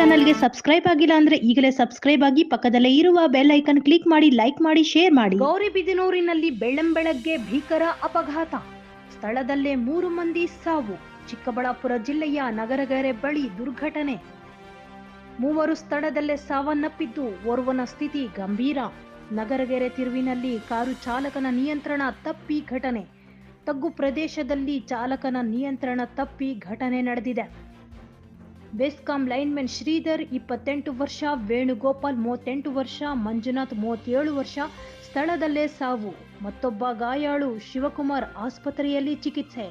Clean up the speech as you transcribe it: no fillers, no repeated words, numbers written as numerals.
ಚಾನೆಲ್ಗೆ ಸಬ್ಸ್ಕ್ರೈಬ್ ಆಗಿಲ್ಲ ಅಂದ್ರೆ ಈಗಲೇ ಸಬ್ಸ್ಕ್ರೈಬ್ ಆಗಿ ಪಕ್ಕದಲ್ಲೇ ಇರುವ ಬೆಲ್ ಐಕನ್ ಕ್ಲಿಕ್ ಮಾಡಿ, ಲೈಕ್ ಮಾಡಿ, ಶೇರ್ ಮಾಡಿ. ಗೌರಿಬಿದನೂರಿನಲ್ಲಿ ಬೆಳ್ಳಂಬೆಳಗ್ಗೆ ಭೀಕರ ಅಪಘಾತ, ಸ್ಥಳದಲ್ಲೇ 3 ಮಂದಿ ಸಾವು. ಚಿಕ್ಕಬಳ್ಳಾಪುರ ಜಿಲ್ಲೆಯ ನಗರಗೆರೆ ಬಳಿ ದುರ್ಘಟನೆ, 3 ಸ್ಥಳದಲ್ಲೇ ಸಾವನ್ನಪ್ಪಿದ್ದು, ಓರ್ವನ ಸ್ಥಿತಿ ಗಂಭೀರ. ನಗರಗೆರೆ ತಿರುವಿನಲ್ಲಿ ಕಾರು ಚಾಲಕನ ನಿಯಂತ್ರಣ ತಪ್ಪಿ ಘಟನೆ, ತಗ್ಗು ಪ್ರದೇಶದಲ್ಲಿ ಚಾಲಕನ ನಿಯಂತ್ರಣ ತಪ್ಪಿ ಘಟನೆ ನಡೆದಿದೆ. ಬೆಸ್ಕಾಂ ಲೈನ್ಮನ್ ಶ್ರೀಧರ್ 28 ವರ್ಷ, ವೇಣುಗೋಪಾಲ್ 38 ವರ್ಷ, ಮಂಜುನಾಥ್ 37 ವರ್ಷ ಸ್ಥಳದಲ್ಲೇ ಸಾವು. ಮತ್ತೊಬ್ಬ ಗಾಯಾಳು ಶಿವಕುಮಾರ್ ಆಸ್ಪತ್ರೆಯಲ್ಲಿ ಚಿಕಿತ್ಸೆ.